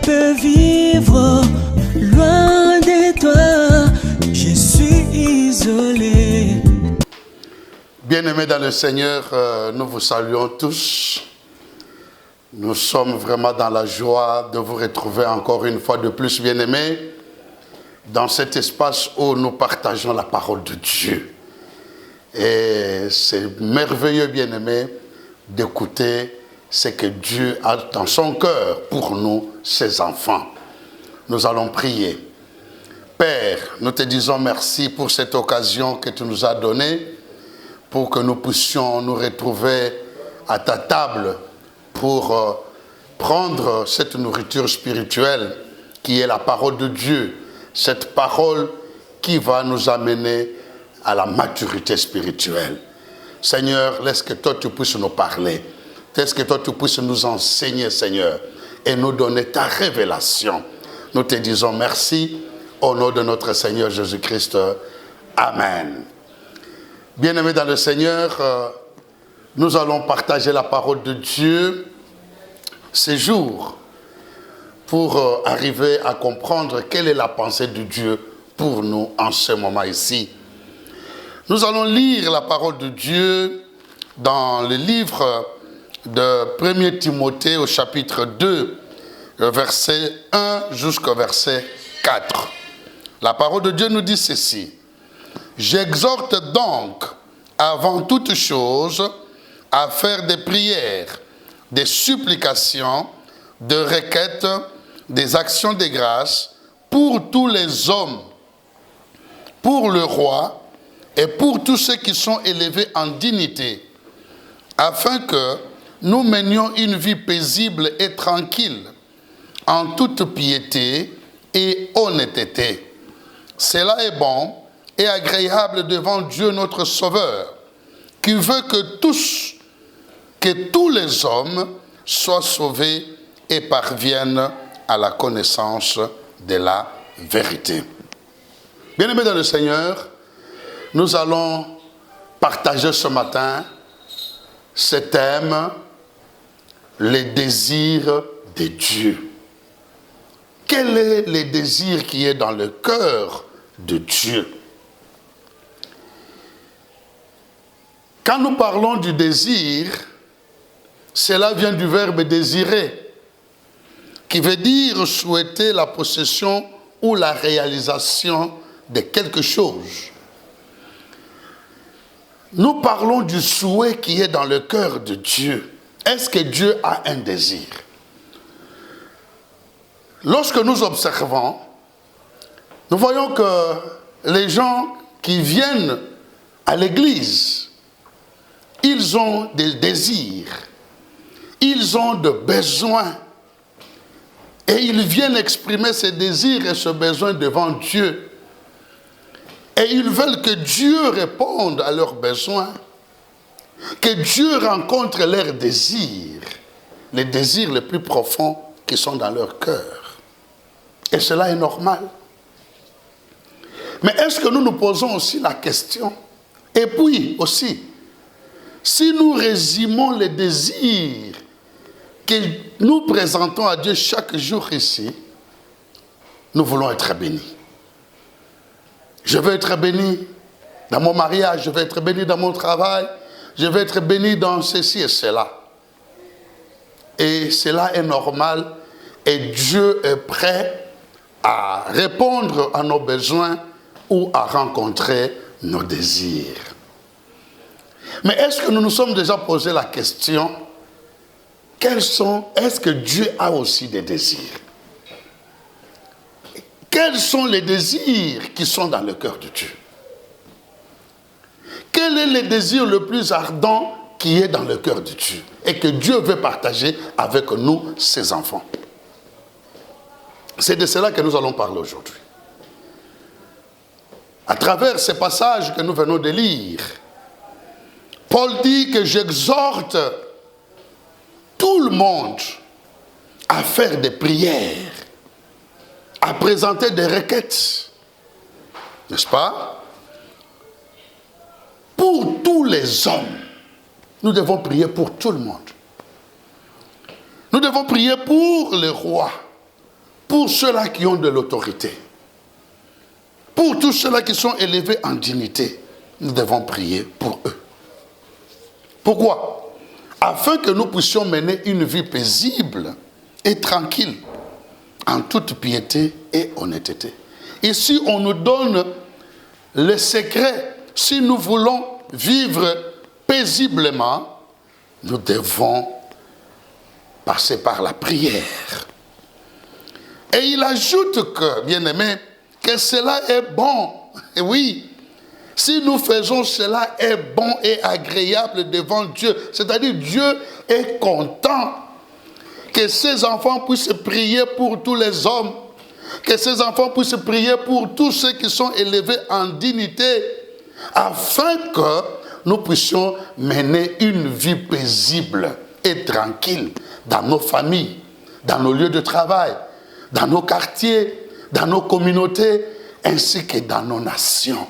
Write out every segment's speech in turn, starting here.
peux vivre loin de toi, je suis isolé. Bien-aimés dans le Seigneur, nous vous saluons tous. Nous sommes vraiment dans la joie de vous retrouver encore une fois de plus, bien-aimés, dans cet espace où nous partageons la parole de Dieu. Et c'est merveilleux, bien-aimés, d'écouter ce que Dieu a dans son cœur pour nous, ses enfants. Nous allons prier. Père, nous te disons merci pour cette occasion que tu nous as donnée, pour que nous puissions nous retrouver à ta table pour prendre cette nourriture spirituelle qui est la parole de Dieu, cette parole qui va nous amener à la maturité spirituelle. Seigneur, laisse que toi tu puisses nous parler, laisse que toi tu puisses nous enseigner, Seigneur, et nous donner ta révélation. Nous te disons merci au nom de notre Seigneur Jésus-Christ. Amen. Bien-aimés dans le Seigneur, nous allons partager la parole de Dieu ces jours pour arriver à comprendre quelle est la pensée de Dieu pour nous en ce moment ici. Nous allons lire la parole de Dieu dans le livre de 1 Timothée au chapitre 2, verset 1 jusqu'au verset 4. La parole de Dieu nous dit ceci. J'exhorte donc, avant toute chose, à faire des prières, des supplications, des requêtes, des actions de grâce pour tous les hommes, pour le roi et pour tous ceux qui sont élevés en dignité, afin que nous menions une vie paisible et tranquille, en toute piété et honnêteté. Cela est bon et agréable devant Dieu notre Sauveur, qui veut que tous les hommes soient sauvés et parviennent à la connaissance de la vérité. Bien-aimés dans le Seigneur, nous allons partager ce matin ce thème, les désirs de Dieu. Quel est le désir qui est dans le cœur de Dieu? Quand nous parlons du désir, cela vient du verbe désirer, qui veut dire souhaiter la possession ou la réalisation de quelque chose. Nous parlons du souhait qui est dans le cœur de Dieu. Est-ce que Dieu a un désir? Lorsque nous observons, nous voyons que les gens qui viennent à l'église, ils ont des désirs, ils ont des besoins, et ils viennent exprimer ces désirs et ce besoin devant Dieu. Et ils veulent que Dieu réponde à leurs besoins, que Dieu rencontre leurs désirs, les désirs les plus profonds qui sont dans leur cœur. Et cela est normal. Mais est-ce que nous nous posons aussi la question, et puis aussi, si nous résumons les désirs que nous présentons à Dieu chaque jour ici, nous voulons être bénis. Je veux être béni dans mon mariage, je veux être béni dans mon travail, je veux être béni dans ceci et cela. Et cela est normal et Dieu est prêt à répondre à nos besoins ou à rencontrer nos désirs. Mais est-ce que nous nous sommes déjà posé la question, est-ce que Dieu a aussi des désirs? Quels sont les désirs qui sont dans le cœur de Dieu? Quel est le désir le plus ardent qui est dans le cœur de Dieu et que Dieu veut partager avec nous, ses enfants? C'est de cela que nous allons parler aujourd'hui. À travers ces passages que nous venons de lire, Paul dit que j'exhorte tout le monde à faire des prières, à présenter des requêtes, n'est-ce pas? Pour tous les hommes. Nous devons prier pour tout le monde. Nous devons prier pour le roi. pour ceux-là qui ont de l'autorité, pour tous ceux-là qui sont élevés en dignité, nous devons prier pour eux. Pourquoi? Afin que nous puissions mener une vie paisible et tranquille, en toute piété et honnêteté. Ici, on nous donne le secret. Si nous voulons vivre paisiblement, nous devons passer par la prière. Et il ajoute que, bien-aimés, que cela est bon. Et oui, si nous faisons cela est bon et agréable devant Dieu. C'est-à-dire Dieu est content que ses enfants puissent prier pour tous les hommes, que ses enfants puissent prier pour tous ceux qui sont élevés en dignité, afin que nous puissions mener une vie paisible et tranquille dans nos familles, dans nos lieux de travail, dans nos quartiers, dans nos communautés, ainsi que dans nos nations.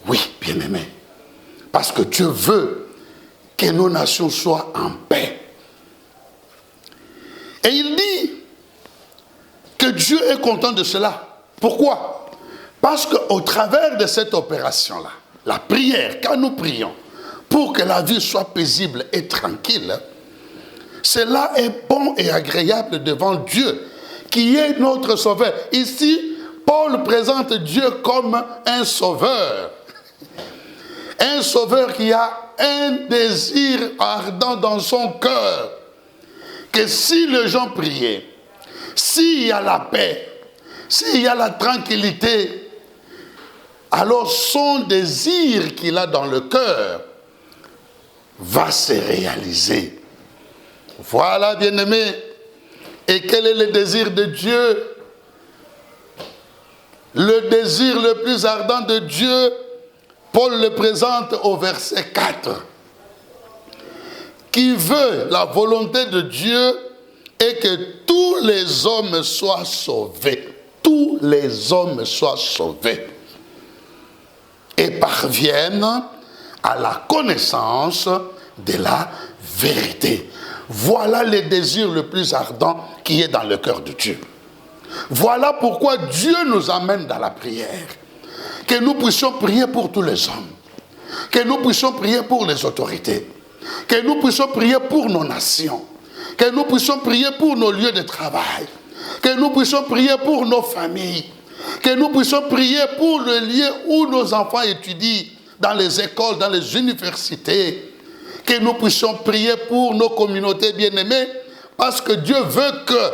Oui, bien-aimés, parce que Dieu veut que nos nations soient en paix. Et il dit que Dieu est content de cela. Pourquoi? Parce qu'au travers de cette opération-là, la prière, quand nous prions, pour que la vie soit paisible et tranquille, cela est bon et agréable devant Dieu, qui est notre sauveur. Ici, Paul présente Dieu comme un sauveur. Un sauveur qui a un désir ardent dans son cœur. Que si les gens priaient, s'il y a la paix, s'il y a la tranquillité, alors son désir qu'il a dans le cœur va se réaliser. Voilà, bien-aimés. Et quel est le désir de Dieu? Le désir le plus ardent de Dieu, Paul le présente au verset 4. Qui veut la volonté de Dieu et que tous les hommes soient sauvés. Tous les hommes soient sauvés. Et parviennent à la connaissance de la vérité. Voilà le désir le plus ardent qui est dans le cœur de Dieu. Voilà pourquoi Dieu nous amène dans la prière. Que nous puissions prier pour tous les hommes. Que nous puissions prier pour les autorités. Que nous puissions prier pour nos nations. Que nous puissions prier pour nos lieux de travail. Que nous puissions prier pour nos familles. Que nous puissions prier pour le lieu où nos enfants étudient, dans les écoles, dans les universités. Que nous puissions prier pour nos communautés bien-aimées, parce que Dieu veut que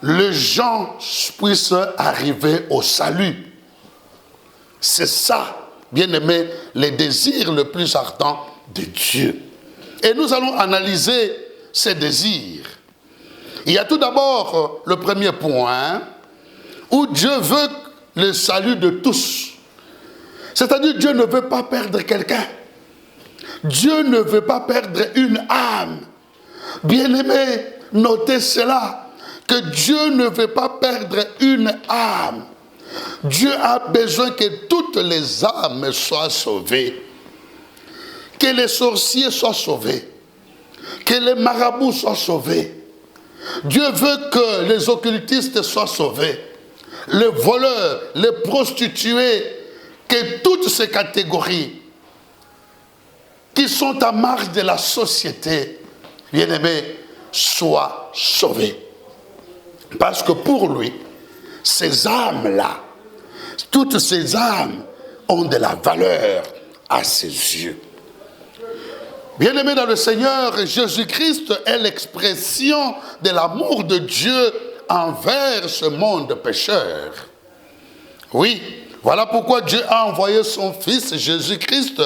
les gens puissent arriver au salut. C'est ça, bien-aimés, le désir le plus ardent de Dieu. Et nous allons analyser ces désirs. Il y a tout d'abord le premier point, où Dieu veut le salut de tous. C'est-à-dire Dieu ne veut pas perdre quelqu'un. Dieu ne veut pas perdre une âme. Bien-aimés, notez cela, que Dieu ne veut pas perdre une âme. Dieu a besoin que toutes les âmes soient sauvées. Que les sorciers soient sauvés. Que les marabouts soient sauvés. Dieu veut que les occultistes soient sauvés. Les voleurs, les prostituées, que toutes ces catégories qui sont à marge de la société, bien-aimés, soient sauvées. Parce que pour lui, ces âmes-là, toutes ces âmes ont de la valeur à ses yeux. Bien-aimés dans le Seigneur, Jésus-Christ est l'expression de l'amour de Dieu envers ce monde pécheur. Oui, voilà pourquoi Dieu a envoyé son Fils Jésus-Christ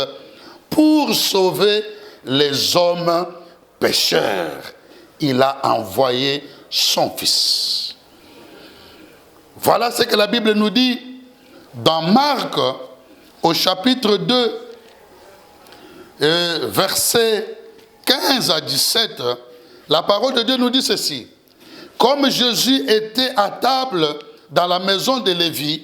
pour sauver les hommes pécheurs. Il a envoyé son Fils. Voilà ce que la Bible nous dit dans Marc, au chapitre 2, versets 15 à 17. La parole de Dieu nous dit ceci. Comme Jésus était à table dans la maison de Lévi,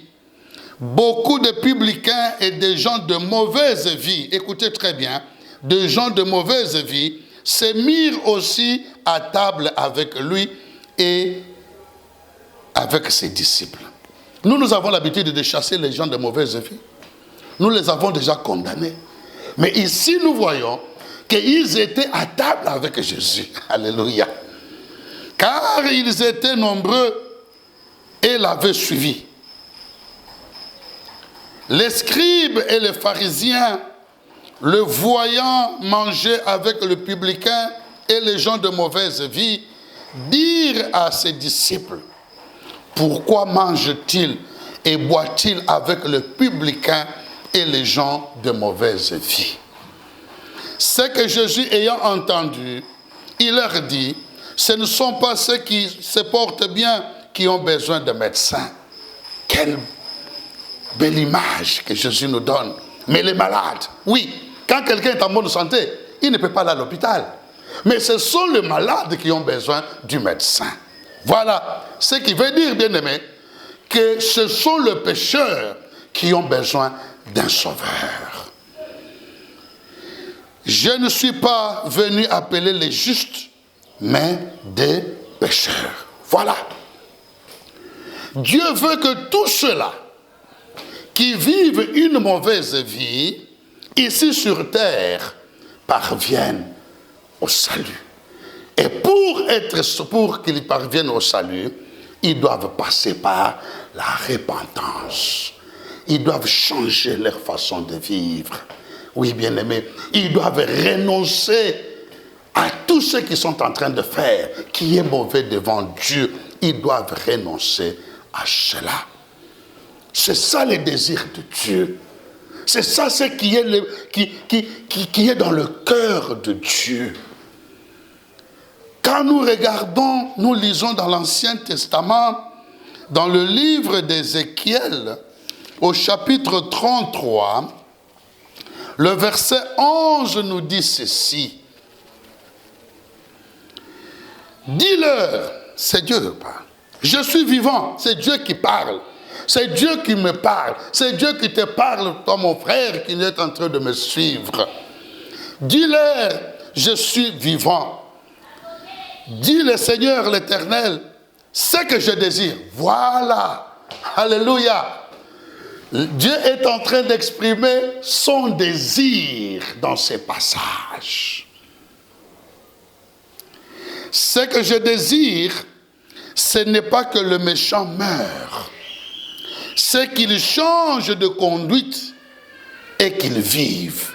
beaucoup de publicains et des gens de mauvaise vie, écoutez très bien, des gens de mauvaise vie, se mirent aussi à table avec lui et avec ses disciples. Nous avons l'habitude de chasser les gens de mauvaise vie. Nous les avons déjà condamnés. Mais ici, nous voyons qu'ils étaient à table avec Jésus. Alléluia. Car ils étaient nombreux et l'avaient suivi. Les scribes et les pharisiens, le voyant manger avec le publicain et les gens de mauvaise vie, dirent à ses disciples, pourquoi mange-t-il et boit-il avec le publicain et les gens de mauvaise vie? C'est que Jésus, ayant entendu, il leur dit, ce ne sont pas ceux qui se portent bien qui ont besoin de médecins. Quelle belle image que Jésus nous donne. Mais les malades, oui, quand quelqu'un est en bonne santé, il ne peut pas aller à l'hôpital. Mais ce sont les malades qui ont besoin du médecin. Voilà ce qui veut dire, bien-aimé, que ce sont les pécheurs qui ont besoin d'un sauveur. Je ne suis pas venu appeler les justes, mais des pécheurs. Voilà. Dieu veut que tous ceux-là qui vivent une mauvaise vie, ici sur terre, parviennent au salut. Et pour qu'ils parviennent au salut, ils doivent passer par la repentance. Ils doivent changer leur façon de vivre. Oui, bien-aimés, ils doivent renoncer à tout ce qu'ils sont en train de faire, qui est mauvais devant Dieu. Ils doivent renoncer à cela. C'est ça le désir de Dieu. C'est ça ce qui est dans le cœur de Dieu. Quand nous regardons, nous lisons dans l'Ancien Testament, dans le livre d'Ézéchiel, au chapitre 33, le verset 11 nous dit ceci. Dis-leur, c'est Dieu qui parle. Je suis vivant, c'est Dieu qui parle. C'est Dieu qui me parle. C'est Dieu qui te parle, toi mon frère qui est en train de me suivre. Dis-leur, je suis vivant. Dis le Seigneur l'Éternel, ce que je désire. Voilà. Alléluia. Dieu est en train d'exprimer son désir dans ces passages. Ce que je désire, ce n'est pas que le méchant meure. C'est qu'il change de conduite et qu'il vive.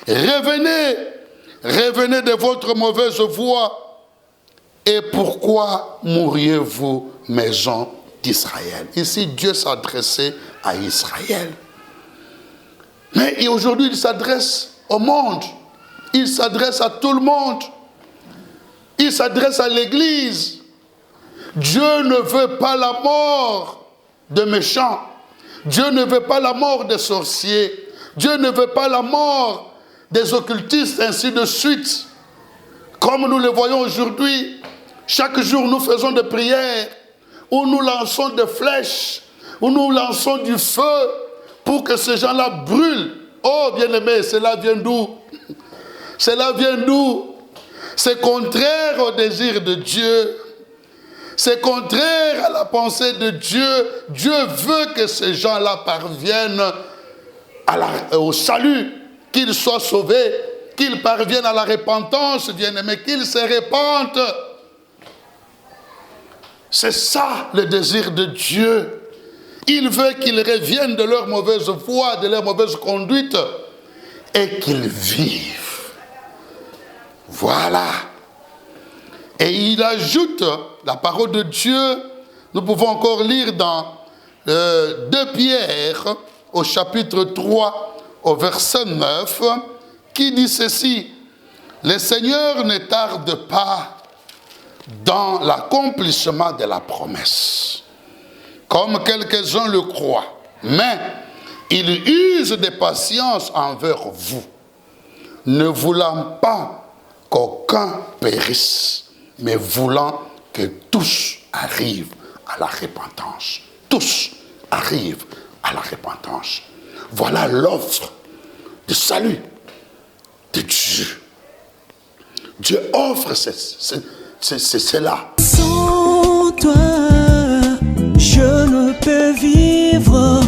Revenez, revenez de votre mauvaise voie. Et pourquoi mourriez-vous, maison d'Israël? Ici, Dieu s'adressait à Israël. Mais aujourd'hui, il s'adresse au monde. Il s'adresse à tout le monde. Il s'adresse à l'Église. Dieu ne veut pas la mort de méchants. Dieu ne veut pas la mort des sorciers. Dieu ne veut pas la mort des occultistes, ainsi de suite. Comme nous le voyons aujourd'hui, chaque jour nous faisons des prières, où nous lançons des flèches, où nous lançons du feu, pour que ces gens-là brûlent. Oh bien-aimé, cela vient d'où? Cela vient d'où? C'est contraire au désir de Dieu. C'est contraire à la pensée de Dieu. Dieu veut que ces gens-là parviennent au salut, qu'ils soient sauvés, qu'ils parviennent à la repentance, bien-aimés, qu'ils se répandent. C'est ça le désir de Dieu. Il veut qu'ils reviennent de leur mauvaise voie, de leur mauvaise conduite, et qu'ils vivent. Voilà. Et il ajoute la parole de Dieu. Nous pouvons encore lire dans 2 Pierre, au chapitre 3, au verset 9, qui dit ceci. Le Seigneur ne tarde pas dans l'accomplissement de la promesse, comme quelques-uns le croient, mais il use de patience envers vous, ne voulant pas qu'aucun périsse, mais voulant que tous arrivent à la repentance. Tous arrivent à la repentance. Voilà l'offre de salut de Dieu. Dieu offre cela. Sans toi, ne peut vivre